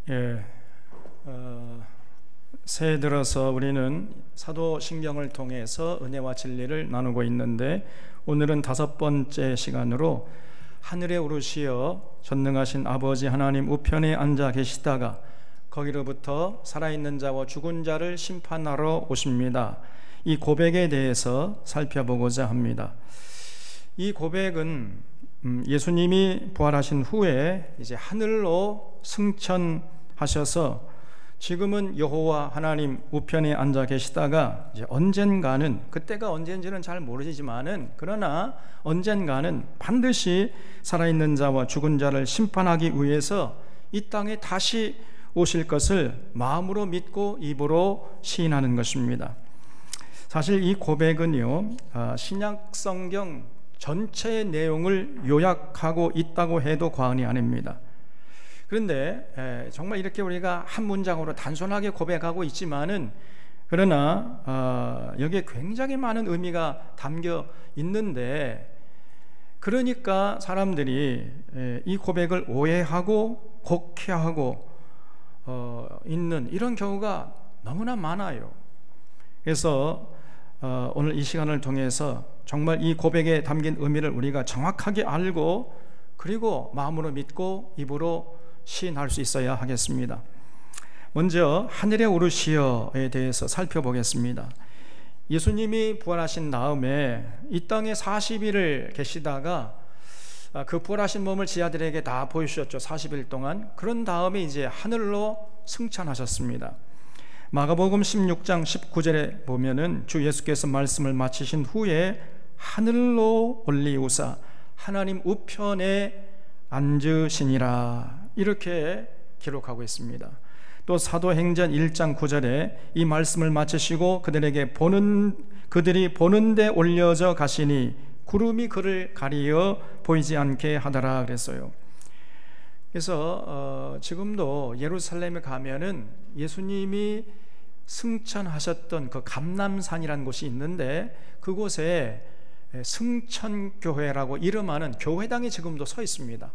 예, 새해 들어서 우리는 사도신경을 통해서 은혜와 진리를 나누고 있는데, 오늘은 5번째 시간으로 하늘에 오르시어 전능하신 아버지 하나님 우편에 앉아 계시다가 거기로부터 살아있는 자와 죽은 자를 심판하러 오십니다. 이 고백에 대해서 살펴보고자 합니다. 이 고백은 예수님이 부활하신 후에 이제 하늘로 승천하셔서 지금은 여호와 하나님 우편에 앉아 계시다가 이제 언젠가는, 그때가 언젠지는 잘 모르지만은, 그러나 언젠가는 반드시 살아있는 자와 죽은 자를 심판하기 위해서 이 땅에 다시 오실 것을 마음으로 믿고 입으로 시인하는 것입니다. 사실 이 고백은요, 신약 성경 전체의 내용을 요약하고 있다고 해도 과언이 아닙니다. 그런데 정말 이렇게 우리가 한 문장으로 단순하게 고백하고 있지만은, 그러나 여기에 굉장히 많은 의미가 담겨 있는데, 그러니까 사람들이 이 고백을 오해하고 곡해하고 있는 이런 경우가 너무나 많아요. 그래서 오늘 이 시간을 통해서 정말 이 고백에 담긴 의미를 우리가 정확하게 알고, 그리고 마음으로 믿고 입으로 시인할 수 있어야 하겠습니다. 먼저 하늘에 오르시어에 대해서 살펴보겠습니다. 예수님이 부활하신 다음에 이 땅에 40일을 계시다가 그 부활하신 몸을 지하들에게 다 보여주셨죠. 40일 동안. 그런 다음에 이제 하늘로 승천하셨습니다. 마가복음 16장 19절에 보면은 주 예수께서 말씀을 마치신 후에 하늘로 올리우사 하나님 우편에 앉으시니라, 이렇게 기록하고 있습니다. 또 사도행전 1장 9절에 이 말씀을 마치시고 그들이 보는 데 올려져 가시니 구름이 그를 가리어 보이지 않게 하더라 그랬어요. 그래서 지금도 예루살렘에 가면은 예수님이 승천하셨던 그 감람산이라는 곳이 있는데, 그곳에 승천교회라고 이름하는 교회당이 지금도 서 있습니다.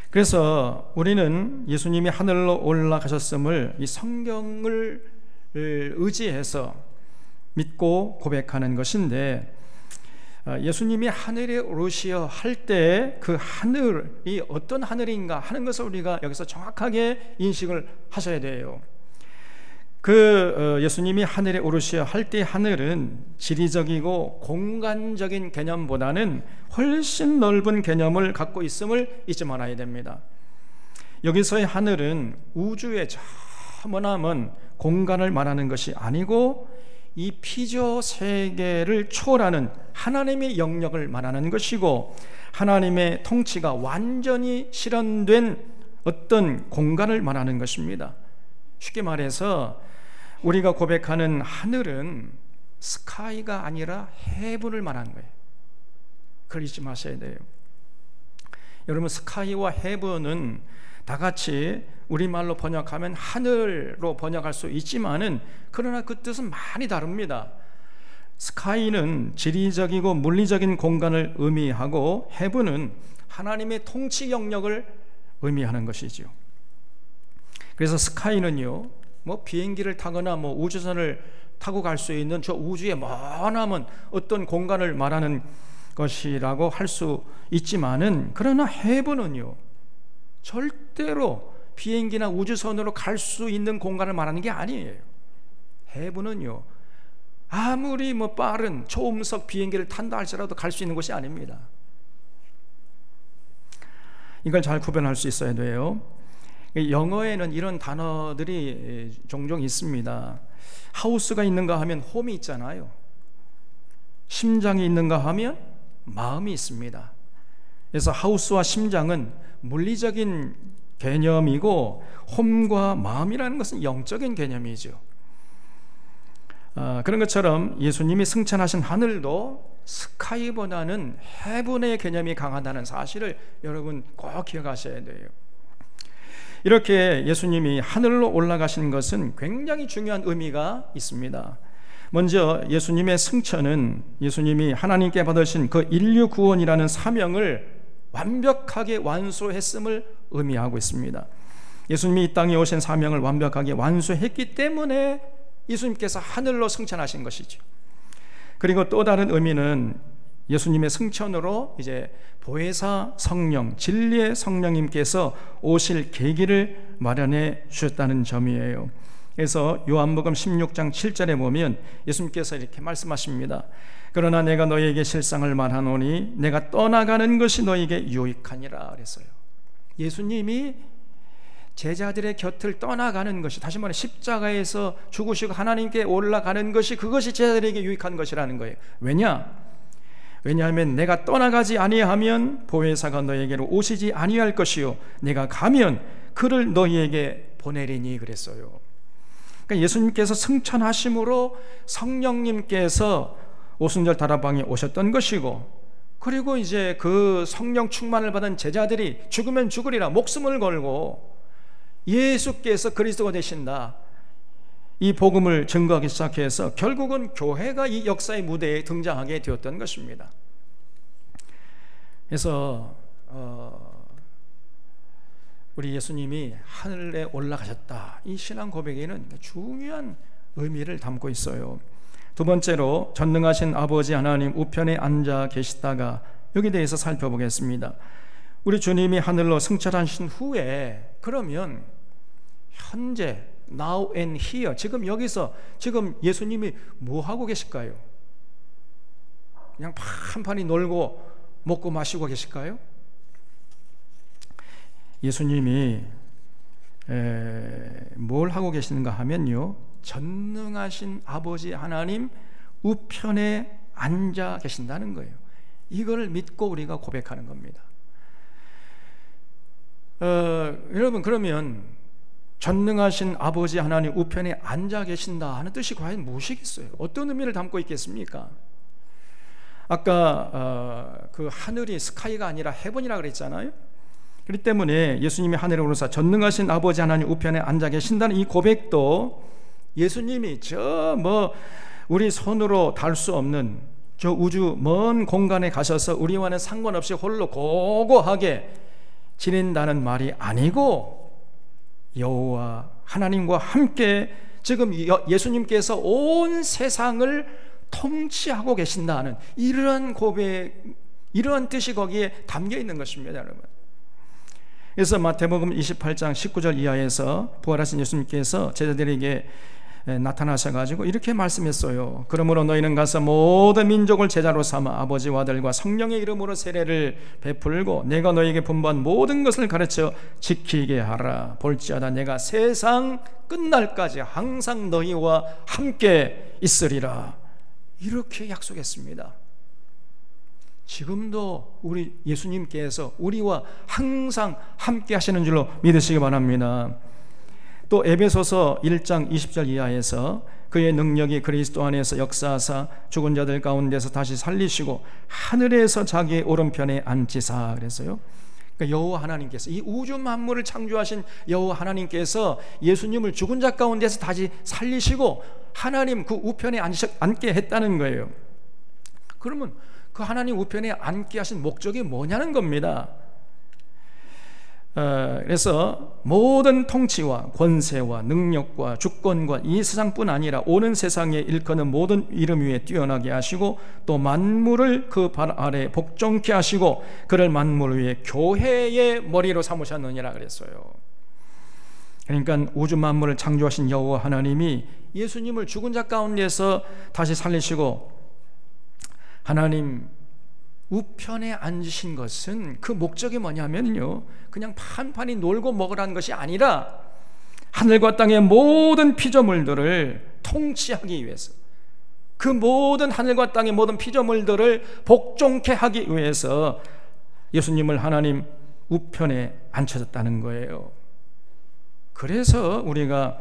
그래서 우리는 예수님이 하늘로 올라가셨음을 이 성경을 의지해서 믿고 고백하는 것인데, 예수님이 하늘에 오르시어 할 때 그 하늘이 어떤 하늘인가 하는 것을 우리가 여기서 정확하게 인식을 하셔야 돼요. 예수님이 하늘에 오르시어 할 때 하늘은 지리적이고 공간적인 개념보다는 훨씬 넓은 개념을 갖고 있음을 잊지 말아야 됩니다. 여기서의 하늘은 우주의 저 머나먼 공간을 말하는 것이 아니고 이 피조 세계를 초월하는 하나님의 영역을 말하는 것이고, 하나님의 통치가 완전히 실현된 어떤 공간을 말하는 것입니다. 쉽게 말해서 우리가 고백하는 하늘은 스카이가 아니라 헤븐을 말하는 거예요. 그걸 잊지 마셔야 돼요. 여러분, 스카이와 헤븐은 다 같이 우리말로 번역하면 하늘로 번역할 수 있지만은, 그러나 그 뜻은 많이 다릅니다. 스카이는 지리적이고 물리적인 공간을 의미하고, 헤븐은 하나님의 통치 영역을 의미하는 것이죠. 그래서 스카이는요, 비행기를 타거나 우주선을 타고 갈 수 있는 저 우주의 머나먼 어떤 공간을 말하는 것이라고 할 수 있지만은, 그러나 헤븐은요, 절대로 비행기나 우주선으로 갈 수 있는 공간을 말하는 게 아니에요. 헤븐은요, 아무리 빠른 초음속 비행기를 탄다 할지라도 갈 수 있는 곳이 아닙니다. 이걸 잘 구별할 수 있어야 돼요. 영어에는 이런 단어들이 종종 있습니다. 하우스가 있는가 하면 홈이 있잖아요. 심장이 있는가 하면 마음이 있습니다. 그래서 하우스와 심장은 물리적인 개념이고, 홈과 마음이라는 것은 영적인 개념이죠. 그런 것처럼 예수님이 승천하신 하늘도 스카이보다는 헤븐의 개념이 강하다는 사실을 여러분 꼭 기억하셔야 돼요. 이렇게 예수님이 하늘로 올라가신 것은 굉장히 중요한 의미가 있습니다. 먼저 예수님의 승천은 예수님이 하나님께 받으신 그 인류 구원이라는 사명을 완벽하게 완수했음을 의미하고 있습니다. 예수님이 이 땅에 오신 사명을 완벽하게 완수했기 때문에 예수님께서 하늘로 승천하신 것이죠. 그리고 또 다른 의미는 예수님의 승천으로 이제 보혜사 성령, 진리의 성령님께서 오실 계기를 마련해 주셨다는 점이에요. 그래서 요한복음 16장 7절에 보면 예수님께서 이렇게 말씀하십니다. 그러나 내가 너희에게 실상을 말하노니 내가 떠나가는 것이 너희에게 유익하니라 그랬어요. 예수님이 제자들의 곁을 떠나가는 것이, 다시 말해 십자가에서 죽으시고 하나님께 올라가는 것이, 그것이 제자들에게 유익한 것이라는 거예요. 왜냐하면 내가 떠나가지 아니하면 보혜사가 너희에게로 오시지 아니할 것이요 내가 가면 그를 너희에게 보내리니 그랬어요. 그러니까 예수님께서 승천하심으로 성령님께서 오순절 다락방에 오셨던 것이고, 그리고 이제 그 성령 충만을 받은 제자들이 죽으면 죽으리라 목숨을 걸고 예수께서 그리스도가 되신다, 이 복음을 증거하기 시작해서 결국은 교회가 이 역사의 무대에 등장하게 되었던 것입니다. 그래서 우리 예수님이 하늘에 올라가셨다, 이 신앙 고백에는 중요한 의미를 담고 있어요. 두 번째로 전능하신 아버지 하나님 우편에 앉아 계시다가, 여기에 대해서 살펴보겠습니다. 우리 주님이 하늘로 승천하신 후에 그러면 현재 now and here, 지금 여기서 지금 예수님이 뭐 하고 계실까요? 그냥 판판히 놀고 먹고 마시고 계실까요? 예수님이 뭘 하고 계시는가 하면요, 전능하신 아버지 하나님 우편에 앉아 계신다는 거예요. 이걸 믿고 우리가 고백하는 겁니다. 여러분, 그러면 전능하신 아버지 하나님 우편에 앉아 계신다 하는 뜻이 과연 무엇이겠어요? 어떤 의미를 담고 있겠습니까? 아까 그 하늘이 스카이가 아니라 헤븐이라 그랬잖아요. 그렇기 때문에 예수님이 하늘에 오르사 전능하신 아버지 하나님 우편에 앉아 계신다는 이 고백도 예수님이 우리 손으로 달 수 없는 저 우주 먼 공간에 가셔서 우리와는 상관없이 홀로 고고하게 지낸다는 말이 아니고, 여호와 하나님과 함께 지금 예수님께서 온 세상을 통치하고 계신다는 이러한 고백, 이러한 뜻이 거기에 담겨 있는 것입니다, 여러분. 그래서 마태복음 28장 19절 이하에서 부활하신 예수님께서 제자들에게 나타나셔가지고 이렇게 말씀했어요. 그러므로 너희는 가서 모든 민족을 제자로 삼아 아버지와 아들과 성령의 이름으로 세례를 베풀고 내가 너희에게 분부한 모든 것을 가르쳐 지키게 하라. 볼지어다 내가 세상 끝날까지 항상 너희와 함께 있으리라. 이렇게 약속했습니다. 지금도 우리 예수님께서 우리와 항상 함께 하시는 줄로 믿으시기 바랍니다. 또 에베소서 1장 20절 이하에서 그의 능력이 그리스도 안에서 역사하사 죽은 자들 가운데서 다시 살리시고 하늘에서 자기의 오른편에 앉히사 그랬어요. 그러니까 여호와 하나님께서, 이 우주 만물을 창조하신 여호와 하나님께서 예수님을 죽은 자 가운데서 다시 살리시고 하나님 그 우편에 앉게 했다는 거예요. 그러면 그 하나님 우편에 앉게 하신 목적이 뭐냐는 겁니다. 그래서 모든 통치와 권세와 능력과 주권과 이 세상뿐 아니라 오는 세상에 일컫는 모든 이름 위에 뛰어나게 하시고 또 만물을 그 발 아래 복종케 하시고 그를 만물 위에 교회의 머리로 삼으셨느니라 그랬어요. 그러니까 우주 만물을 창조하신 여호와 하나님이 예수님을 죽은 자 가운데서 다시 살리시고 하나님 우편에 앉으신 것은 그 목적이 뭐냐면요, 그냥 판판히 놀고 먹으라는 것이 아니라 하늘과 땅의 모든 피조물들을 통치하기 위해서, 그 모든 하늘과 땅의 모든 피조물들을 복종케 하기 위해서 예수님을 하나님 우편에 앉혀졌다는 거예요. 그래서 우리가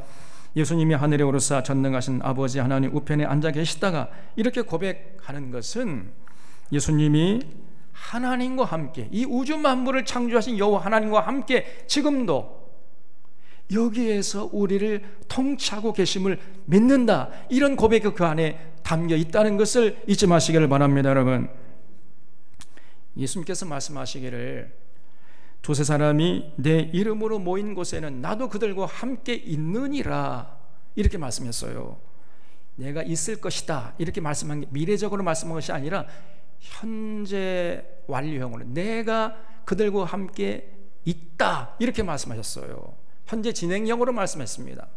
예수님이 하늘에 오르사 전능하신 아버지 하나님 우편에 앉아 계시다가 이렇게 고백하는 것은 예수님이 하나님과 함께, 이 우주 만물을 창조하신 여호와 하나님과 함께 지금도 여기에서 우리를 통치하고 계심을 믿는다, 이런 고백이 그 안에 담겨 있다는 것을 잊지 마시기를 바랍니다. 여러분, 예수님께서 말씀하시기를 두세 사람이 내 이름으로 모인 곳에는 나도 그들과 함께 있느니라 이렇게 말씀했어요. 내가 있을 것이다 이렇게 말씀한 게 미래적으로 말씀한 것이 아니라 현재 완료형으로 내가 그들과 함께 있다 이렇게 말씀하셨어요. 현재 진행형으로 말씀했습니다.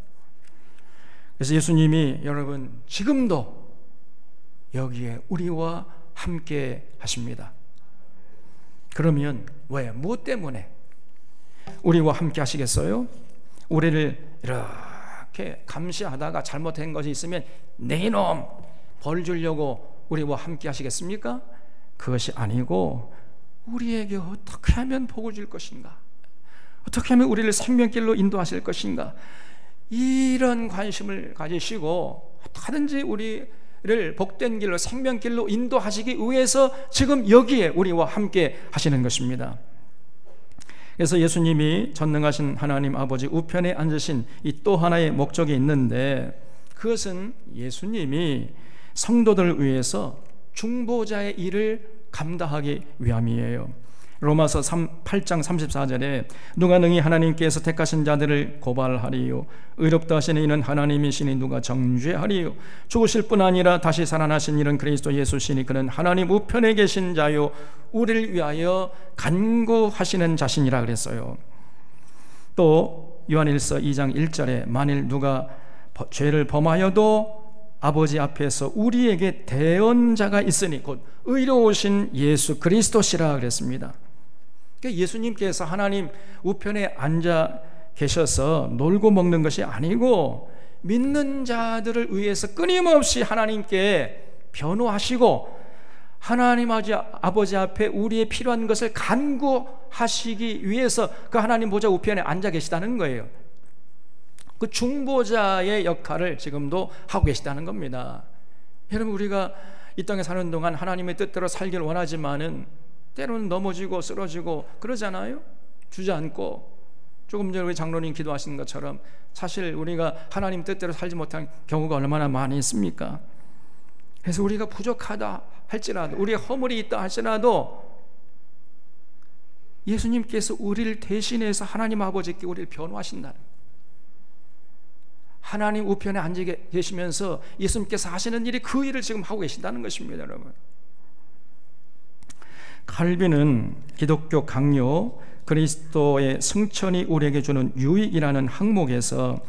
그래서 예수님이 여러분 지금도 여기에 우리와 함께 하십니다. 그러면 왜? 무엇 때문에 우리와 함께 하시겠어요? 우리를 이렇게 감시하다가 잘못한 것이 있으면 내 이놈 벌 주려고 우리와 함께 하시겠습니까? 그것이 아니고 우리에게 어떻게 하면 복을 줄 것인가, 어떻게 하면 우리를 생명길로 인도하실 것인가, 이런 관심을 가지시고 어떻게든지 우리를 복된 길로 생명길로 인도하시기 위해서 지금 여기에 우리와 함께 하시는 것입니다. 그래서 예수님이 전능하신 하나님 아버지 우편에 앉으신 이 또 하나의 목적이 있는데, 그것은 예수님이 성도들을 위해서 중보자의 일을 감당하기 위함이에요. 로마서 8장 34절에 누가 능히 하나님께서 택하신 자들을 고발하리요, 의롭다 하시는 이는 하나님이시니 누가 정죄하리요, 죽으실 뿐 아니라 다시 살아나신 이는 그리스도 예수시니 그는 하나님 우편에 계신 자요 우리를 위하여 간구하시는 자신이라 그랬어요. 또 요한일서 2장 1절에 만일 누가 죄를 범하여도 아버지 앞에서 우리에게 대언자가 있으니 곧 의로우신 예수 그리스도시라 그랬습니다. 그러니까 예수님께서 하나님 우편에 앉아 계셔서 놀고 먹는 것이 아니고 믿는 자들을 위해서 끊임없이 하나님께 변호하시고 하나님 아버지 앞에 우리의 필요한 것을 간구하시기 위해서 그 하나님 보좌 우편에 앉아 계시다는 거예요. 그 중보자의 역할을 지금도 하고 계시다는 겁니다. 여러분, 우리가 이 땅에 사는 동안 하나님의 뜻대로 살기를 원하지만은 때로는 넘어지고 쓰러지고 그러잖아요. 주저앉고. 조금 전에 우리 장로님 기도하시는 것처럼 사실 우리가 하나님 뜻대로 살지 못한 경우가 얼마나 많이 있습니까? 그래서 우리가 부족하다 할지라도, 우리의 허물이 있다 할지라도 예수님께서 우리를 대신해서 하나님 아버지께 우리를 변호하신다는, 하나님 우편에 앉아 계시면서 예수님께서 하시는 일이 그 일을 지금 하고 계신다는 것입니다. 여러분, 칼빈은 기독교 강요 그리스도의 승천이 우리에게 주는 유익이라는 항목에서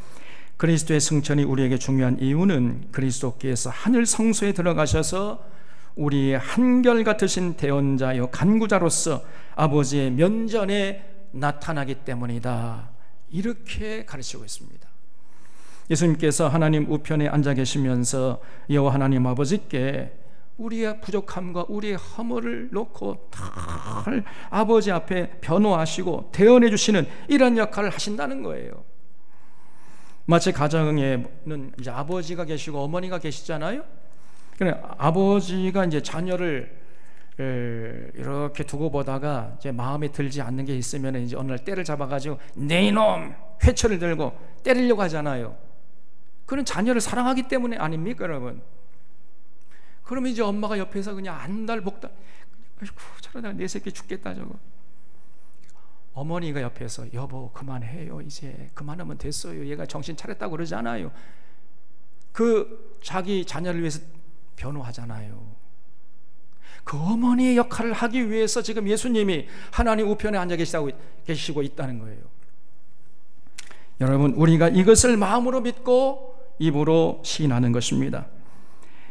그리스도의 승천이 우리에게 중요한 이유는 그리스도께서 하늘 성소에 들어가셔서 우리의 한결같으신 대언자요 간구자로서 아버지의 면전에 나타나기 때문이다, 이렇게 가르치고 있습니다. 예수님께서 하나님 우편에 앉아 계시면서 여호와 하나님 아버지께 우리의 부족함과 우리의 허물을 놓고 다 아버지 앞에 변호하시고 대언해 주시는 이런 역할을 하신다는 거예요. 마치 가정에는 이제 아버지가 계시고 어머니가 계시잖아요. 그래, 아버지가 이제 자녀를 이렇게 두고 보다가 이제 마음에 들지 않는 게 있으면 이제 어느 날 때를 잡아가지고 네 이놈 회초를 들고 때리려고 하잖아요. 그는 자녀를 사랑하기 때문에 아닙니까, 여러분? 그러면 이제 엄마가 옆에서 그냥 안달복달, 아이고 저러다 내 새끼 죽겠다 저거. 어머니가 옆에서 여보 그만해요, 이제 그만하면 됐어요, 얘가 정신 차렸다고 그러잖아요. 그 자기 자녀를 위해서 변호하잖아요. 그 어머니의 역할을 하기 위해서 지금 예수님이 하나님 우편에 앉아 계시고 있다는 거예요. 여러분, 우리가 이것을 마음으로 믿고 입으로 시인하는 것입니다.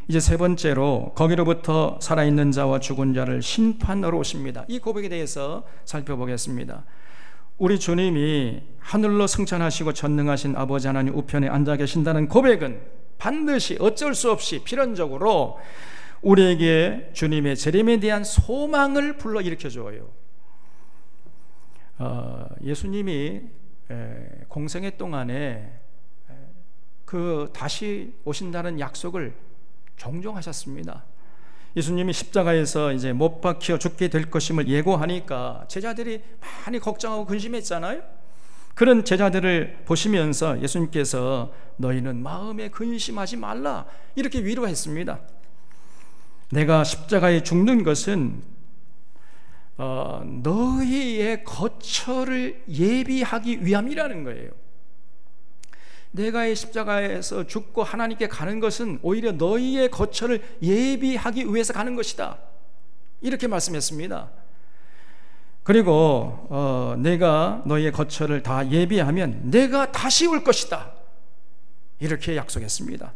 이제 세 번째로 거기로부터 살아있는 자와 죽은 자를 심판하러 오십니다. 이 고백에 대해서 살펴보겠습니다. 우리 주님이 하늘로 승천하시고 전능하신 아버지 하나님 우편에 앉아 계신다는 고백은 반드시 어쩔 수 없이 필연적으로 우리에게 주님의 재림에 대한 소망을 불러일으켜 줘요. 예수님이 공생애 동안에 그 다시 오신다는 약속을 종종 하셨습니다. 예수님이 십자가에서 이제 못 박혀 죽게 될 것임을 예고하니까 제자들이 많이 걱정하고 근심했잖아요. 그런 제자들을 보시면서 예수님께서 너희는 마음에 근심하지 말라, 이렇게 위로했습니다. 내가 십자가에 죽는 것은 너희의 거처를 예비하기 위함이라는 거예요. 내가 이 십자가에서 죽고 하나님께 가는 것은 오히려 너희의 거처를 예비하기 위해서 가는 것이다, 이렇게 말씀했습니다. 그리고 내가 너희의 거처를 다 예비하면 내가 다시 올 것이다, 이렇게 약속했습니다.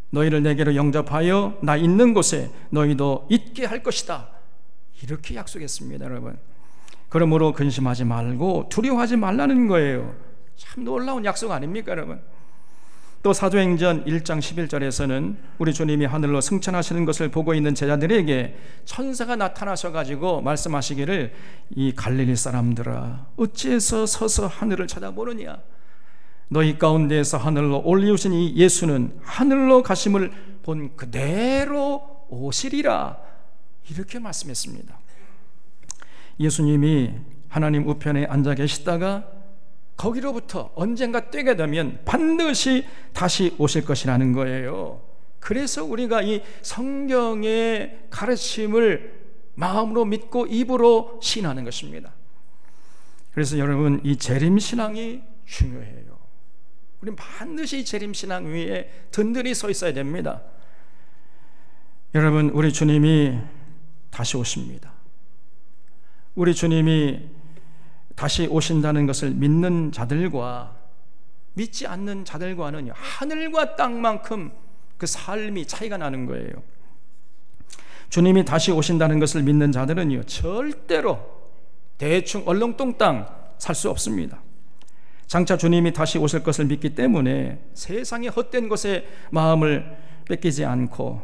너희를 내게로 영접하여 나 있는 곳에 너희도 있게 할 것이다, 이렇게 약속했습니다. 여러분, 그러므로 근심하지 말고 두려워하지 말라는 거예요. 참 놀라운 약속 아닙니까, 여러분? 또 사도행전 1장 11절에서는 우리 주님이 하늘로 승천하시는 것을 보고 있는 제자들에게 천사가 나타나셔가지고 말씀하시기를, 이 갈릴리 사람들아, 어찌해서 서서 하늘을 쳐다보느냐? 너희 가운데에서 하늘로 올리우신 이 예수는 하늘로 가심을 본 그대로 오시리라, 이렇게 말씀했습니다. 예수님이 하나님 우편에 앉아 계시다가 거기로부터 언젠가 떼게 되면 반드시 다시 오실 것이라는 거예요. 그래서 우리가 이 성경의 가르침을 마음으로 믿고 입으로 신하는 것입니다. 그래서 여러분, 이 재림신앙이 중요해요. 우리는 반드시 이 재림신앙 위에 든든히 서 있어야 됩니다. 여러분, 우리 주님이 다시 오십니다. 우리 주님이 다시 오신다는 것을 믿는 자들과 믿지 않는 자들과는 하늘과 땅만큼 그 삶이 차이가 나는 거예요. 주님이 다시 오신다는 것을 믿는 자들은요, 절대로 대충 얼렁뚱땅 살 수 없습니다. 장차 주님이 다시 오실 것을 믿기 때문에 세상의 헛된 것에 마음을 뺏기지 않고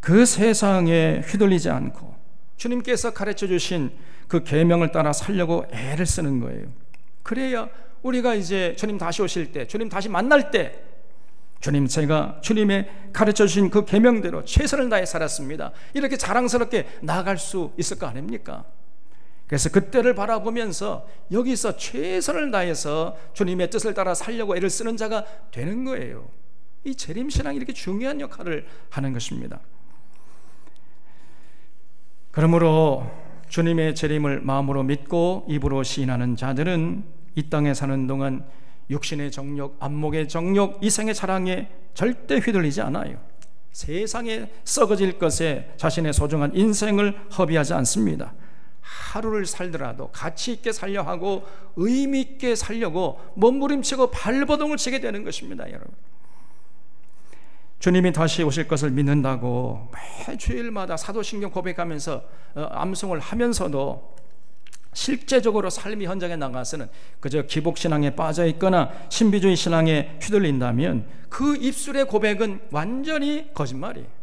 그 세상에 휘둘리지 않고 주님께서 가르쳐 주신 그 계명을 따라 살려고 애를 쓰는 거예요. 그래야 우리가 이제 주님 다시 오실 때, 주님 다시 만날 때, 주님, 제가 주님의 가르쳐 주신 그 계명대로 최선을 다해 살았습니다, 이렇게 자랑스럽게 나아갈 수 있을 거 아닙니까? 그래서 그때를 바라보면서 여기서 최선을 다해서 주님의 뜻을 따라 살려고 애를 쓰는 자가 되는 거예요. 이 재림신앙이 이렇게 중요한 역할을 하는 것입니다. 그러므로 주님의 재림을 마음으로 믿고 입으로 시인하는 자들은 이 땅에 사는 동안 육신의 정욕, 안목의 정욕, 이생의 자랑에 절대 휘둘리지 않아요. 세상에 썩어질 것에 자신의 소중한 인생을 허비하지 않습니다. 하루를 살더라도 가치 있게 살려 하고 의미 있게 살려고 몸부림치고 발버둥을 치게 되는 것입니다. 여러분, 주님이 다시 오실 것을 믿는다고 매 주일마다 사도신경 고백하면서 암송을 하면서도 실제적으로 삶의 현장에 나가서는 그저 기복신앙에 빠져 있거나 신비주의 신앙에 휘둘린다면 그 입술의 고백은 완전히 거짓말이에요.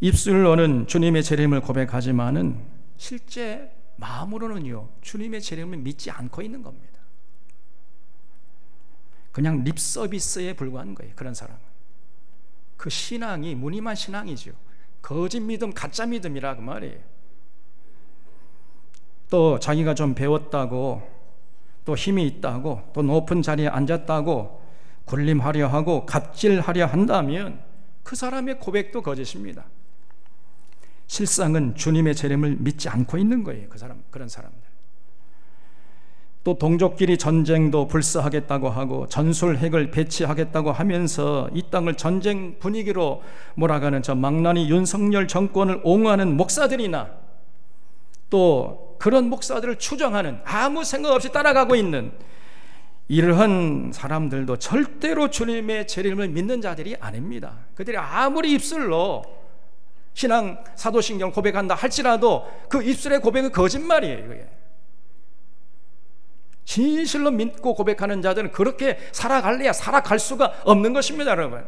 입술로는 주님의 재림을 고백하지만은 실제 마음으로는요, 주님의 재림을 믿지 않고 있는 겁니다. 그냥 립 서비스에 불과한 거예요. 그런 사람은 그 신앙이 무늬만 신앙이죠. 거짓 믿음, 가짜 믿음이라 그 말이에요. 또 자기가 좀 배웠다고, 또 힘이 있다고, 또 높은 자리에 앉았다고 군림하려 하고 갑질하려 한다면 그 사람의 고백도 거짓입니다. 실상은 주님의 재림을 믿지 않고 있는 거예요. 그런 사람들. 또 동족끼리 전쟁도 불사하겠다고 하고 전술핵을 배치하겠다고 하면서 이 땅을 전쟁 분위기로 몰아가는 저 망나니 윤석열 정권을 옹호하는 목사들이나 또 그런 목사들을 추정하는, 아무 생각 없이 따라가고 있는 이러한 사람들도 절대로 주님의 재림을 믿는 자들이 아닙니다. 그들이 아무리 입술로 신앙 사도신경 고백한다 할지라도 그 입술의 고백은 거짓말이에요. 그게. 진실로 믿고 고백하는 자들은 그렇게 살아갈래야 살아갈 수가 없는 것입니다. 여러분,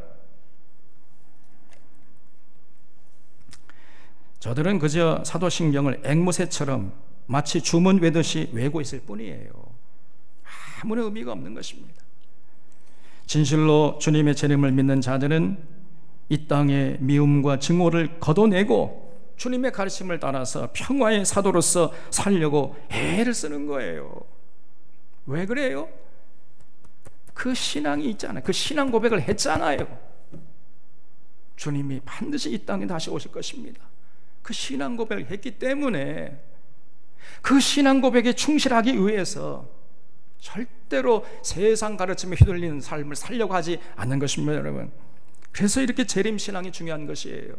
저들은 그저 사도신경을 앵무새처럼 마치 주문 외듯이 외고 있을 뿐이에요. 아무런 의미가 없는 것입니다. 진실로 주님의 재림을 믿는 자들은 이 땅의 미움과 증오를 걷어내고 주님의 가르침을 따라서 평화의 사도로서 살려고 애를 쓰는 거예요. 왜 그래요? 그 신앙이 있잖아요. 그 신앙 고백을 했잖아요. 주님이 반드시 이 땅에 다시 오실 것입니다. 그 신앙 고백을 했기 때문에 그 신앙 고백에 충실하기 위해서 절대로 세상 가르침에 휘둘리는 삶을 살려고 하지 않는 것입니다, 여러분. 그래서 이렇게 재림신앙이 중요한 것이에요.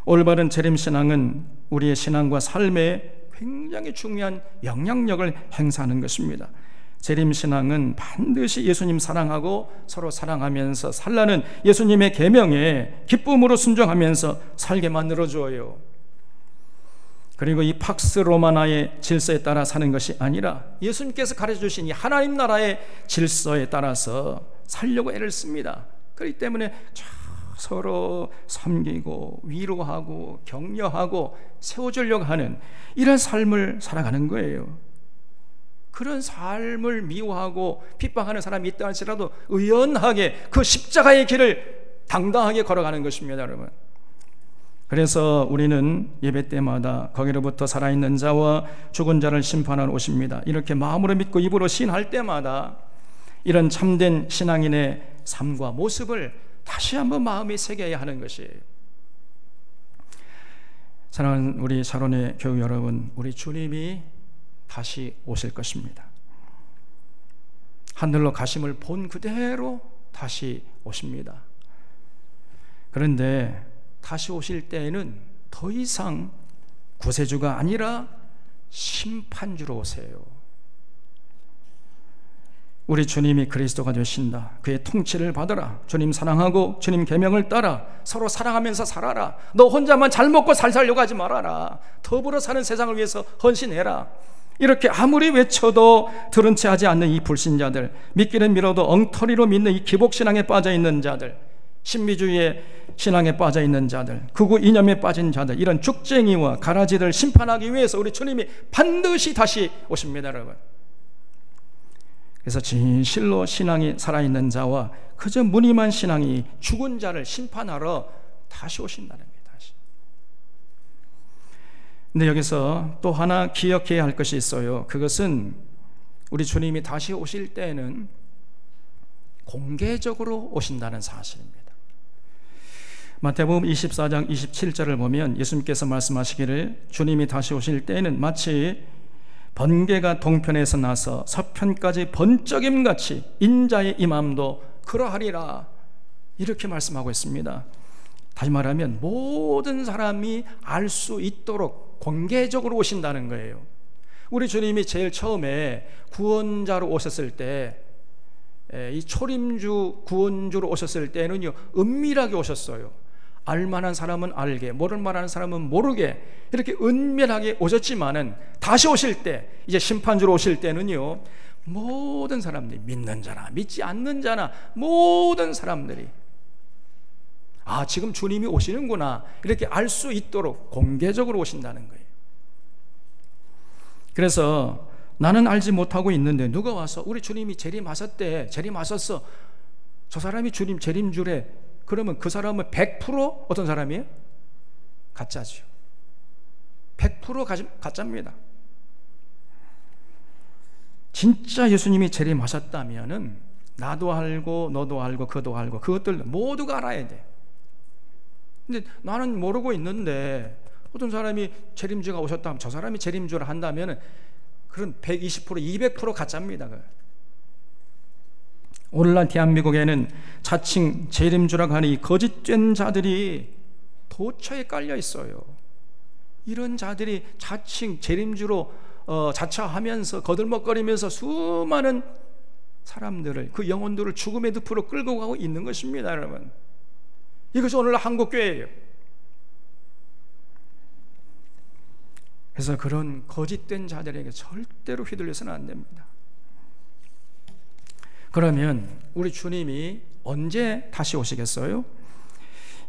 올바른 재림신앙은 우리의 신앙과 삶에 굉장히 중요한 영향력을 행사하는 것입니다. 재림신앙은 반드시 예수님 사랑하고 서로 사랑하면서 살라는 예수님의 계명에 기쁨으로 순종하면서 살게 만들어줘요. 그리고 이 팍스 로마나의 질서에 따라 사는 것이 아니라 예수님께서 가르쳐주신 이 하나님 나라의 질서에 따라서 살려고 애를 씁니다. 그렇기 때문에 서로 섬기고 위로하고 격려하고 세워주려고 하는 이런 삶을 살아가는 거예요. 그런 삶을 미워하고 핍박하는 사람이 있다 할지라도 의연하게 그 십자가의 길을 당당하게 걸어가는 것입니다, 여러분. 그래서 우리는 예배 때마다 거기로부터 살아있는 자와 죽은 자를 심판하러 오십니다. 이렇게 마음으로 믿고 입으로 시인할 때마다 이런 참된 신앙인의 삶과 모습을 다시 한번 마음에 새겨야 하는 것이에요. 사랑하는 우리 샤론의 교우 여러분, 우리 주님이 다시 오실 것입니다. 하늘로 가심을 본 그대로 다시 오십니다. 그런데 다시 오실 때에는 더 이상 구세주가 아니라 심판주로 오세요. 우리 주님이 그리스도가 되신다. 그의 통치를 받아라. 주님 사랑하고 주님 계명을 따라 서로 사랑하면서 살아라. 너 혼자만 잘 먹고 잘 살려고 하지 말아라. 더불어 사는 세상을 위해서 헌신해라. 이렇게 아무리 외쳐도 들은 채 하지 않는 이 불신자들, 믿기는 미뤄도 엉터리로 믿는 이 기복신앙에 빠져있는 자들, 신비주의의 신앙에 빠져있는 자들, 극우 이념에 빠진 자들, 이런 죽쟁이와 가라지들 심판하기 위해서 우리 주님이 반드시 다시 오십니다, 여러분. 그래서 진실로 신앙이 살아있는 자와 그저 무늬만 신앙이 죽은 자를 심판하러 다시 오신다는 겁니다. 다시. 근데 여기서 또 하나 기억해야 할 것이 있어요. 그것은 우리 주님이 다시 오실 때에는 공개적으로 오신다는 사실입니다. 마태복음 24장 27절을 보면 예수님께서 말씀하시기를 주님이 다시 오실 때에는 마치 번개가 동편에서 나서 서편까지 번쩍임같이 인자의 임함도 그러하리라, 이렇게 말씀하고 있습니다. 다시 말하면 모든 사람이 알 수 있도록 공개적으로 오신다는 거예요. 우리 주님이 제일 처음에 구원자로 오셨을 때, 이 초림주 구원주로 오셨을 때는요, 은밀하게 오셨어요. 알만한 사람은 알게, 모를 만한 사람은 모르게, 이렇게 은밀하게 오셨지만은 다시 오실 때, 이제 심판주로 오실 때는요, 모든 사람들이, 믿는 자나 믿지 않는 자나 모든 사람들이 지금 주님이 오시는구나, 이렇게 알 수 있도록 공개적으로 오신다는 거예요. 그래서 나는 알지 못하고 있는데 누가 와서 우리 주님이 재림하셨대, 재림하셨어, 저 사람이 주님 재림주래, 그러면 그 사람은 100% 어떤 사람이에요? 가짜죠. 100% 가짜입니다. 진짜 예수님이 재림하셨다면은 나도 알고 너도 알고 그도 알고 그것들 모두가 알아야 돼. 근데 나는 모르고 있는데 어떤 사람이 재림주가 오셨다면 저 사람이 재림주를 한다면은 그런 120% 200% 가짜입니다. 오늘날 대한민국에는 자칭 재림주라고 하는 이 거짓된 자들이 도처에 깔려 있어요. 이런 자들이 자칭 재림주로 자처하면서 거들먹거리면서 수많은 사람들을, 그 영혼들을 죽음의 늪으로 끌고 가고 있는 것입니다, 여러분. 이것이 오늘날 한국교회예요. 그래서 그런 거짓된 자들에게 절대로 휘둘려서는 안 됩니다. 그러면 우리 주님이 언제 다시 오시겠어요?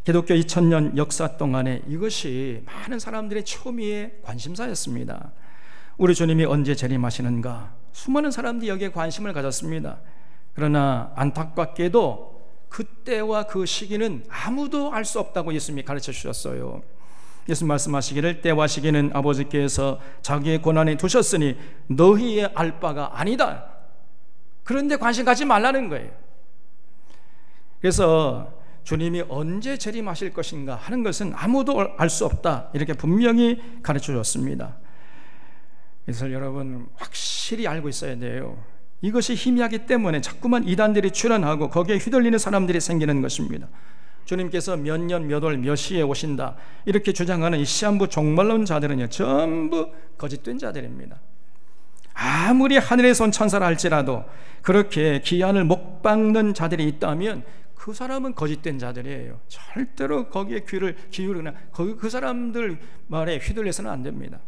기독교 2000년 역사 동안에 이것이 많은 사람들의 초미의 관심사였습니다. 우리 주님이 언제 재림하시는가? 수많은 사람들이 여기에 관심을 가졌습니다. 그러나 안타깝게도 그때와 그 시기는 아무도 알 수 없다고 예수님이 가르쳐 주셨어요. 예수님 말씀하시기를 때와 시기는 아버지께서 자기의 권한에 두셨으니 너희의 알 바가 아니다. 그런데 관심 갖지 말라는 거예요. 그래서 주님이 언제 재림하실 것인가 하는 것은 아무도 알 수 없다, 이렇게 분명히 가르쳐 줬습니다. 그래서 여러분 확실히 알고 있어야 돼요. 이것이 희미하기 때문에 자꾸만 이단들이 출현하고 거기에 휘둘리는 사람들이 생기는 것입니다. 주님께서 몇 년 몇 월 몇 시에 오신다 이렇게 주장하는 이 시한부 종말론자들은요, 전부 거짓된 자들입니다. 아무리 하늘에서 온 천사라 할지라도 그렇게 기한을 못 박는 자들이 있다면 그 사람은 거짓된 자들이에요. 절대로 거기에 귀를 기울이거나 그 사람들 말에 휘둘려서는 안 됩니다.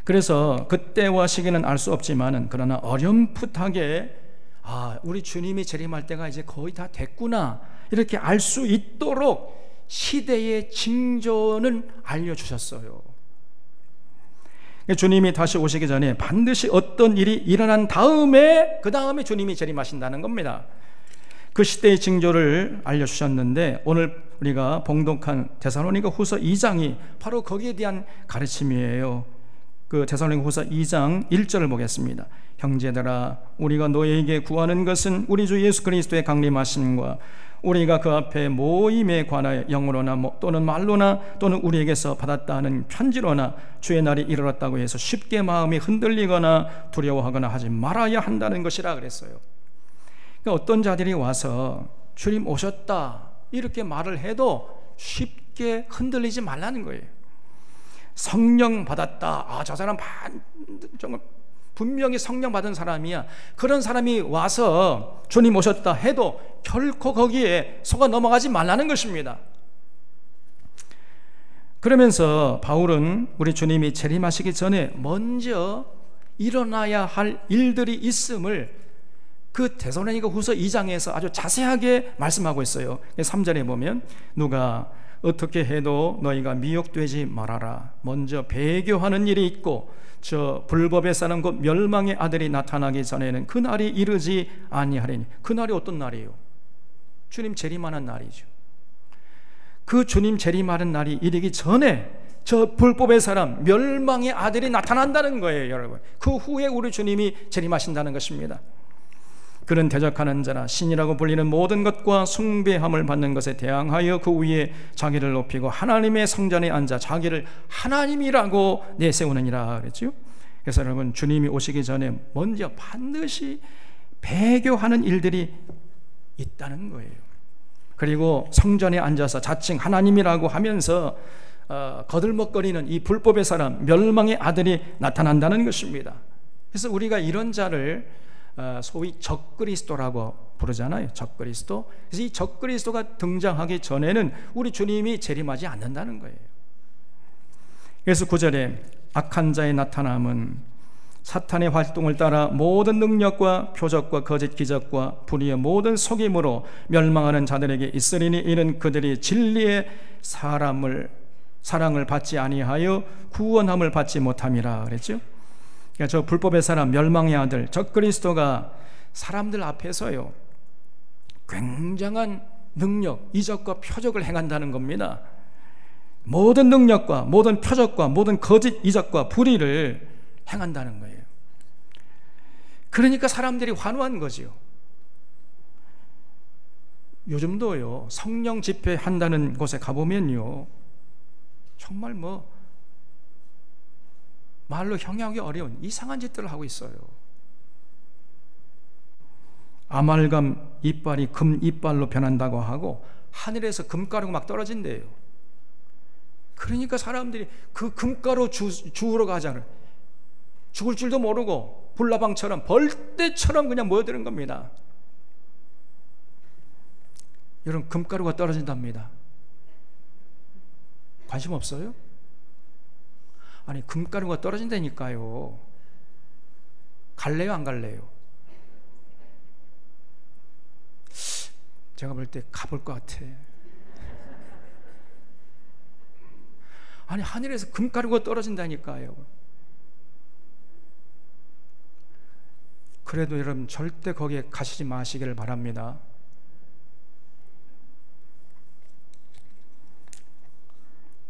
그래서 그때와 시기는 알 수 없지만은 그러나 어렴풋하게 우리 주님이 재림할 때가 이제 거의 다 됐구나 이렇게 알 수 있도록 시대의 징조는 알려주셨어요. 주님이 다시 오시기 전에 반드시 어떤 일이 일어난 다음에 그 다음에 주님이 재림하신다는 겁니다. 그 시대의 징조를 알려주셨는데 오늘 우리가 봉독한 데살로니가 후서 2장이 바로 거기에 대한 가르침이에요. 그 데살로니가 후서 2장 1절을 보겠습니다. 형제들아, 우리가 너희에게 구하는 것은 우리 주 예수 그리스도의 강림하심과 우리가 그 앞에 모임에 관하여 영으로나 또는 말로나 또는 우리에게서 받았다 하는 편지로나 주의 날이 이르렀다고 해서 쉽게 마음이 흔들리거나 두려워하거나 하지 말아야 한다는 것이라 그랬어요. 그러니까 어떤 자들이 와서 주님 오셨다 이렇게 말을 해도 쉽게 흔들리지 말라는 거예요. 성령 받았다, 저 사람 정말 분명히 성령 받은 사람이야, 그런 사람이 와서 주님 오셨다 해도 결코 거기에 속아 넘어가지 말라는 것입니다. 그러면서 바울은 우리 주님이 재림하시기 전에 먼저 일어나야 할 일들이 있음을 그 데살로니가 후서 2장에서 아주 자세하게 말씀하고 있어요. 3절에 보면 누가 어떻게 해도 너희가 미혹되지 말아라. 먼저 배교하는 일이 있고 저 불법의 사람 곧 멸망의 아들이 나타나기 전에는 그 날이 이르지 아니하리니. 그 날이 어떤 날이에요? 주님 재림하는 날이죠. 그 주님 재림하는 날이 이르기 전에 저 불법의 사람 멸망의 아들이 나타난다는 거예요, 여러분. 그 후에 우리 주님이 재림하신다는 것입니다. 그는 대적하는 자나 신이라고 불리는 모든 것과 숭배함을 받는 것에 대항하여 그 위에 자기를 높이고 하나님의 성전에 앉아 자기를 하나님이라고 내세우느니라 그랬죠. 그래서 여러분, 주님이 오시기 전에 먼저 반드시 배교하는 일들이 있다는 거예요. 그리고 성전에 앉아서 자칭 하나님이라고 하면서 거들먹거리는 이 불법의 사람 멸망의 아들이 나타난다는 것입니다. 그래서 우리가 이런 자를 소위 적그리스도라고 부르잖아요. 적그리스도. 그래서 이 적그리스도가 등장하기 전에는 우리 주님이 재림하지 않는다는 거예요. 그래서 9절에 악한 자의 나타남은 사탄의 활동을 따라 모든 능력과 표적과 거짓 기적과 불의의 모든 속임으로 멸망하는 자들에게 있으리니 이는 그들이 진리의 사랑을 받지 아니하여 구원함을 받지 못함이라 그랬죠. 그러니까 저 불법의 사람 멸망의 아들 적그리스도가 사람들 앞에서요 굉장한 능력, 이적과 표적을 행한다는 겁니다. 모든 능력과 모든 표적과 모든 거짓 이적과 불의를 행한다는 거예요. 그러니까 사람들이 환호한 거지요. 요즘도요 성령 집회한다는 곳에 가보면요 정말 말로 형용하기 어려운 이상한 짓들을 하고 있어요. 아말감 이빨이 금 이빨로 변한다고 하고 하늘에서 금가루가 막 떨어진대요. 그러니까 사람들이 그 금가루 주우러 가잖아요. 죽을 줄도 모르고 불나방처럼 벌떼처럼 그냥 모여드는 겁니다. 여러분, 금가루가 떨어진답니다. 관심 없어요? 아니, 금가루가 떨어진다니까요. 갈래요, 안 갈래요? 제가 볼 때 가볼 것 같아. 아니, 하늘에서 금가루가 떨어진다니까요. 그래도 여러분 절대 거기에 가시지 마시기를 바랍니다.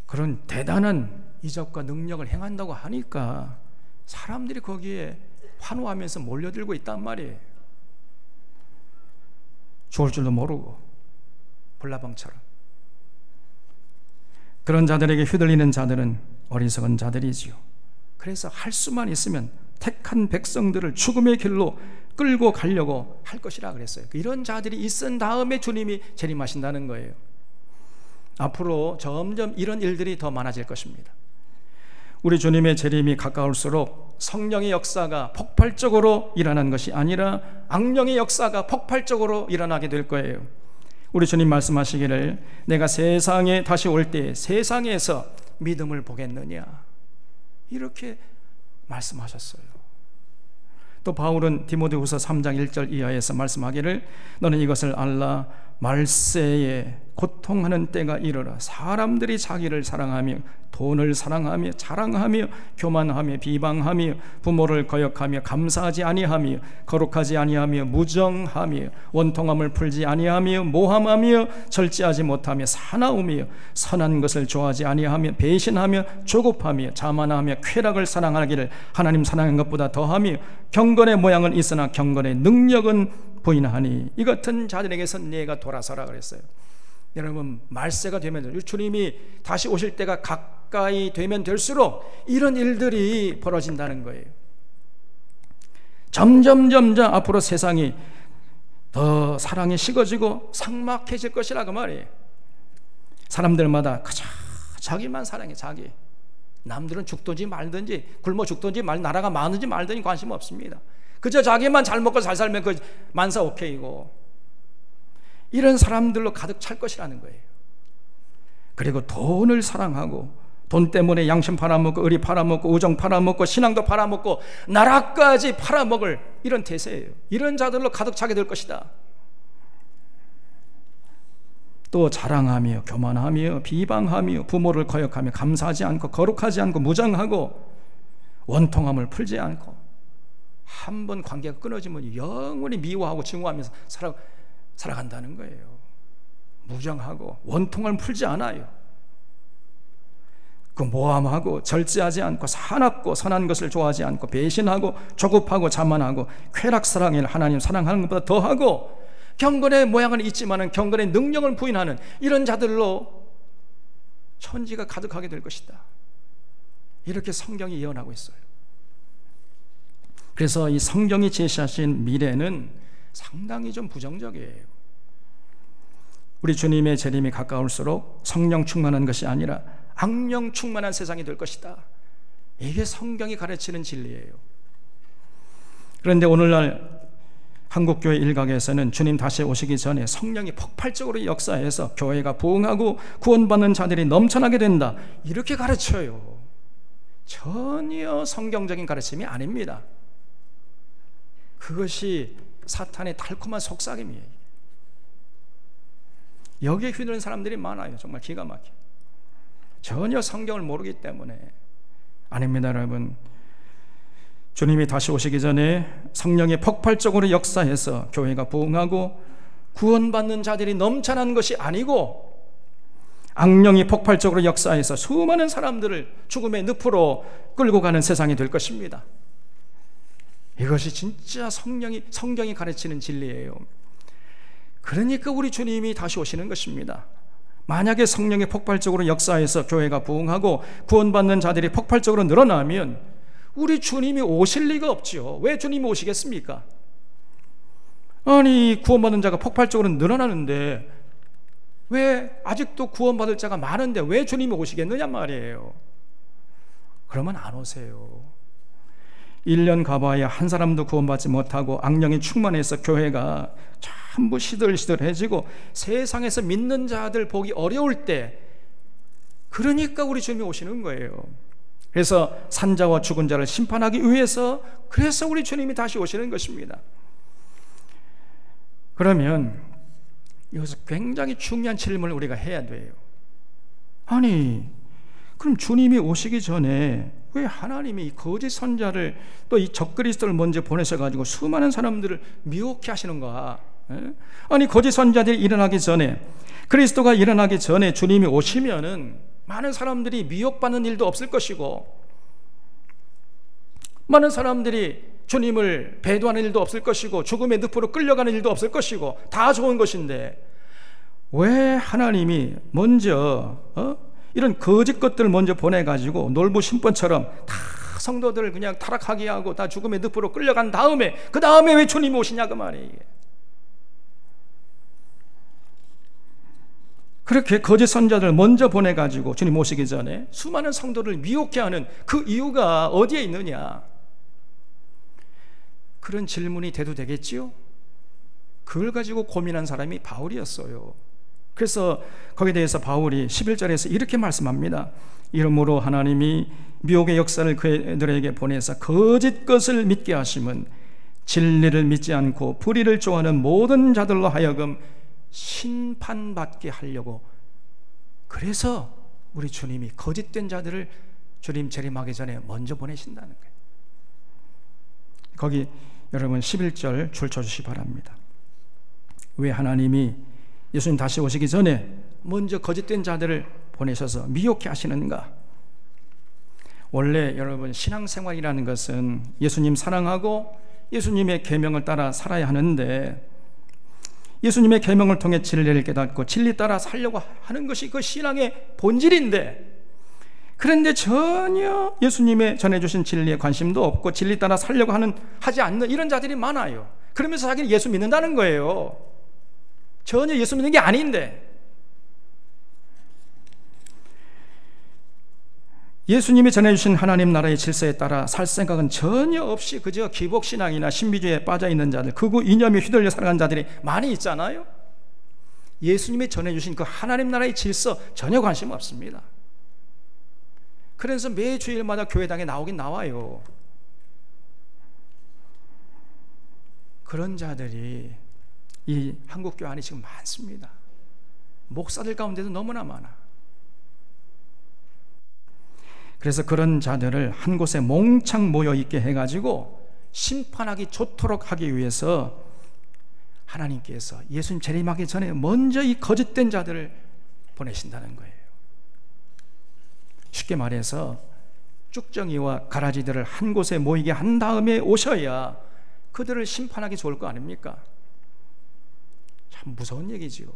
그런 대단한 이적과 능력을 행한다고 하니까 사람들이 거기에 환호하면서 몰려들고 있단 말이에요. 죽을 줄도 모르고 콜라병처럼. 그런 자들에게 휘둘리는 자들은 어리석은 자들이지요. 그래서 할 수만 있으면 택한 백성들을 죽음의 길로 끌고 가려고 할 것이라 그랬어요. 이런 자들이 있은 다음에 주님이 재림하신다는 거예요. 앞으로 점점 이런 일들이 더 많아질 것입니다. 우리 주님의 재림이 가까울수록 성령의 역사가 폭발적으로 일어난 것이 아니라 악령의 역사가 폭발적으로 일어나게 될 거예요. 우리 주님 말씀하시기를 내가 세상에 다시 올 때 세상에서 믿음을 보겠느냐, 이렇게 말씀하셨어요. 또 바울은 디모데후서 3장 1절 이하에서 말씀하기를 너는 이것을 알라 말세에 고통하는 때가 이르러 사람들이 자기를 사랑하며 돈을 사랑하며 자랑하며 교만하며 비방하며 부모를 거역하며 감사하지 아니하며 거룩하지 아니하며 무정하며 원통함을 풀지 아니하며 모함하며 절제하지 못하며 사나우며 선한 것을 좋아하지 아니하며 배신하며 조급하며 자만하며 쾌락을 사랑하기를 하나님 사랑한 것보다 더하며 경건의 모양은 있으나 경건의 능력은 부인하니 이 같은 자들에게서 내가 돌아서라 그랬어요. 여러분, 말세가 되면 주님이 다시 오실 때가 가까이 되면 될수록 이런 일들이 벌어진다는 거예요. 점점 앞으로 세상이 더 사랑이 식어지고 삭막해질 것이라 그 말이에요. 사람들마다 그저 자기만 사랑해. 자기. 남들은 죽든지 말든지 굶어 죽든지 나라가 많은지 말든지 관심 없습니다. 그저 자기만 잘 먹고 잘 살면 그 만사 오케이고, 이런 사람들로 가득 찰 것이라는 거예요. 그리고 돈을 사랑하고 돈 때문에 양심 팔아먹고 의리 팔아먹고 우정 팔아먹고 신앙도 팔아먹고 나라까지 팔아먹을 이런 대세예요. 이런 자들로 가득 차게 될 것이다. 또 자랑하며 교만하며 비방하며 부모를 거역하며 감사하지 않고 거룩하지 않고 무정하고 원통함을 풀지 않고, 한번 관계가 끊어지면 영원히 미워하고 증오하면서 살아간다는 거예요. 무정하고 원통함을 풀지 않아요. 그 모함하고 절제하지 않고 사납고 선한 것을 좋아하지 않고 배신하고 조급하고 자만하고 쾌락사랑을 하나님 사랑하는 것보다 더하고 경건의 모양은 있지만 경건의 능력을 부인하는 이런 자들로 천지가 가득하게 될 것이다. 이렇게 성경이 예언하고 있어요. 그래서 이 성경이 제시하신 미래는 상당히 좀 부정적이에요. 우리 주님의 재림이 가까울수록 성령 충만한 것이 아니라 악령 충만한 세상이 될 것이다. 이게 성경이 가르치는 진리예요. 그런데 오늘날 한국교회 일각에서는 주님 다시 오시기 전에 성령이 폭발적으로 역사해서 교회가 부흥하고 구원받는 자들이 넘쳐나게 된다, 이렇게 가르쳐요. 전혀 성경적인 가르침이 아닙니다. 그것이 사탄의 달콤한 속삭임이에요. 여기에 휘두른 사람들이 많아요. 정말 기가 막혀. 전혀 성경을 모르기 때문에. 아닙니다, 여러분. 주님이 다시 오시기 전에 성령이 폭발적으로 역사해서 교회가 부흥하고 구원받는 자들이 넘쳐난 것이 아니고 악령이 폭발적으로 역사해서 수많은 사람들을 죽음의 늪으로 끌고 가는 세상이 될 것입니다. 이것이 진짜 성경이 가르치는 진리예요. 그러니까 우리 주님이 다시 오시는 것입니다. 만약에 성령이 폭발적으로 역사해서 교회가 부흥하고 구원받는 자들이 폭발적으로 늘어나면 우리 주님이 오실 리가 없지요. 왜 주님이 오시겠습니까? 아니, 구원받는 자가 폭발적으로 늘어나는데 왜 아직도 구원받을 자가 많은데 왜 주님이 오시겠느냐 말이에요. 그러면 안 오세요. 1년 가봐야 한 사람도 구원받지 못하고 악령이 충만해서 교회가 전부 시들시들해지고 세상에서 믿는 자들 보기 어려울 때, 그러니까 우리 주님이 오시는 거예요. 그래서 산자와 죽은 자를 심판하기 위해서, 그래서 우리 주님이 다시 오시는 것입니다. 그러면 여기서 굉장히 중요한 질문을 우리가 해야 돼요. 아니, 그럼 주님이 오시기 전에 왜 하나님이 거짓 선자를 또 이 적그리스도를 먼저 보내셔가지고 수많은 사람들을 미혹해 하시는가? 아니, 거짓 선자들이 일어나기 전에, 그리스도가 일어나기 전에 주님이 오시면은 많은 사람들이 미혹받는 일도 없을 것이고, 많은 사람들이 주님을 배도하는 일도 없을 것이고, 죽음의 늪으로 끌려가는 일도 없을 것이고, 다 좋은 것인데 왜 하나님이 먼저 이런 거짓 것들을 먼저 보내가지고 놀부 심번처럼 다 성도들을 그냥 타락하게 하고 다 죽음의 늪으로 끌려간 다음에 그 다음에 왜 주님이 오시냐 그 말이에요. 그렇게 거짓 선자들을 먼저 보내가지고 주님 오시기 전에 수많은 성도를 미혹해 하는 그 이유가 어디에 있느냐? 그런 질문이 돼도 되겠지요? 그걸 가지고 고민한 사람이 바울이었어요. 그래서 거기에 대해서 바울이 11절에서 이렇게 말씀합니다. 이러므로 하나님이 미혹의 역사를 그들에게 보내사 거짓 것을 믿게 하심은 진리를 믿지 않고 불의를 좋아하는 모든 자들로 하여금 심판받게 하려고, 그래서 우리 주님이 거짓된 자들을 주님 재림하기 전에 먼저 보내신다는 거예요. 거기 여러분 11절 줄 쳐주시기 바랍니다. 왜 하나님이 예수님 다시 오시기 전에 먼저 거짓된 자들을 보내셔서 미혹해 하시는가? 원래 여러분 신앙생활이라는 것은 예수님 사랑하고 예수님의 계명을 따라 살아야 하는데, 예수님의 계명을 통해 진리를 깨닫고 진리 따라 살려고 하는 것이 그 신앙의 본질인데, 그런데 전혀 예수님의 전해주신 진리에 관심도 없고 진리 따라 살려고 하지 않는 이런 자들이 많아요. 그러면서 자기는 예수 믿는다는 거예요. 전혀 예수 믿는 게 아닌데, 예수님이 전해주신 하나님 나라의 질서에 따라 살 생각은 전혀 없이 그저 기복신앙이나 신비주의에 빠져있는 자들, 극우 이념에 휘둘려 살아가는 자들이 많이 있잖아요. 예수님이 전해주신 그 하나님 나라의 질서 전혀 관심 없습니다. 그래서 매 주일마다 교회당에 나오긴 나와요. 그런 자들이 이 한국교회 안에 지금 많습니다. 목사들 가운데도 너무나 많아. 그래서 그런 자들을 한 곳에 몽창 모여있게 해가지고 심판하기 좋도록 하기 위해서 하나님께서 예수님 재림하기 전에 먼저 이 거짓된 자들을 보내신다는 거예요. 쉽게 말해서 쭉정이와 가라지들을 한 곳에 모이게 한 다음에 오셔야 그들을 심판하기 좋을 거 아닙니까? 참 무서운 얘기지요.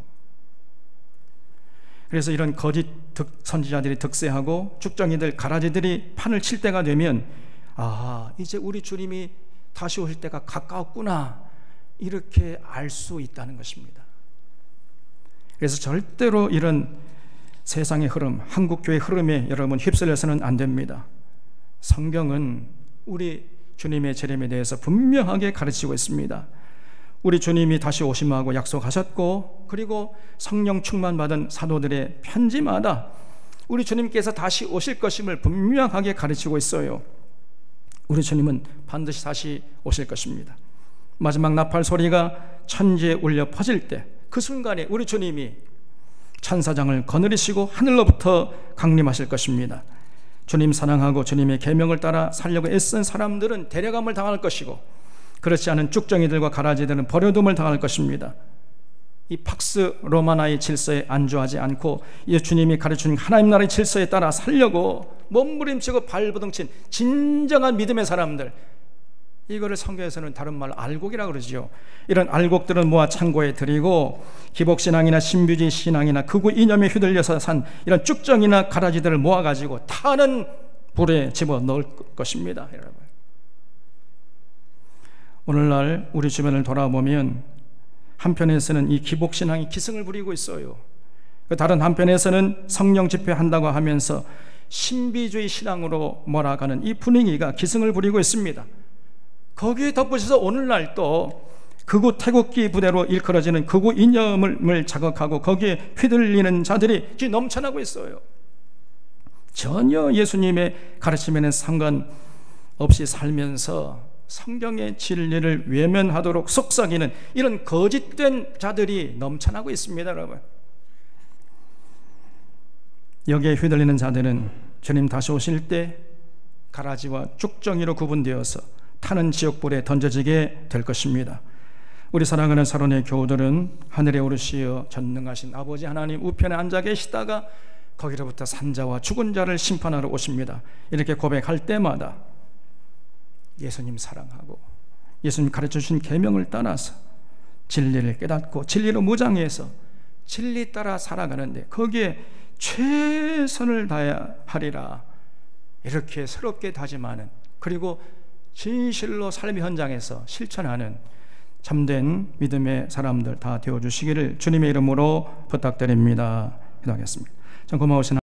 그래서 이런 거짓 선지자들이 득세하고 쭉정이들 가라지들이 판을 칠 때가 되면, 아, 이제 우리 주님이 다시 오실 때가 가까웠구나, 이렇게 알 수 있다는 것입니다. 그래서 절대로 이런 세상의 흐름, 한국교회의 흐름에 여러분 휩쓸려서는 안 됩니다. 성경은 우리 주님의 재림에 대해서 분명하게 가르치고 있습니다. 우리 주님이 다시 오심하고 약속하셨고, 그리고 성령 충만받은 사도들의 편지마다 우리 주님께서 다시 오실 것임을 분명하게 가르치고 있어요. 우리 주님은 반드시 다시 오실 것입니다. 마지막 나팔 소리가 천지에 울려 퍼질 때, 그 순간에 우리 주님이 천사장을 거느리시고 하늘로부터 강림하실 것입니다. 주님 사랑하고 주님의 계명을 따라 살려고 애쓴 사람들은 데려감을 당할 것이고, 그렇지 않은 쭉정이들과 가라지들은 버려둠을 당할 것입니다. 이 팍스 로마나의 질서에 안주하지 않고 예수님이 가르치는 하나님 나라의 질서에 따라 살려고 몸부림치고 발버둥친 진정한 믿음의 사람들, 이거를 성경에서는 다른 말로 알곡이라고 그러지요. 이런 알곡들을 모아 창고에 들이고 기복신앙이나 신비주의 신앙이나 극우 이념에 휘둘려서 산 이런 쭉정이나 가라지들을 모아가지고 타는 불에 집어넣을 것입니다. 여러분, 오늘날 우리 주변을 돌아보면 한편에서는 이 기복신앙이 기승을 부리고 있어요. 다른 한편에서는 성령 집회한다고 하면서 신비주의 신앙으로 몰아가는 이 분위기가 기승을 부리고 있습니다. 거기에 덧붙여서 오늘날 또 극우 태극기 부대로 일컬어지는 극우 이념을 자극하고 거기에 휘둘리는 자들이 지금 넘쳐나고 있어요. 전혀 예수님의 가르침에는 상관없이 살면서 성경의 진리를 외면하도록 속삭이는 이런 거짓된 자들이 넘쳐나고 있습니다. 여러분, 여기에 휘둘리는 자들은 주님 다시 오실 때 가라지와 쭉정이로 구분되어서 타는 지옥불에 던져지게 될 것입니다. 우리 사랑하는 사론의 교우들은 하늘에 오르시어 전능하신 아버지 하나님 우편에 앉아 계시다가 거기로부터 산자와 죽은 자를 심판하러 오십니다. 이렇게 고백할 때마다 예수님 사랑하고 예수님 가르쳐주신 계명을 따라서 진리를 깨닫고 진리로 무장해서 진리 따라 살아가는데 거기에 최선을 다해야 하리라, 이렇게 새롭게 다짐하는, 그리고 진실로 삶의 현장에서 실천하는 참된 믿음의 사람들 다 되어주시기를 주님의 이름으로 부탁드립니다. 기도하겠습니다. 참 고마우신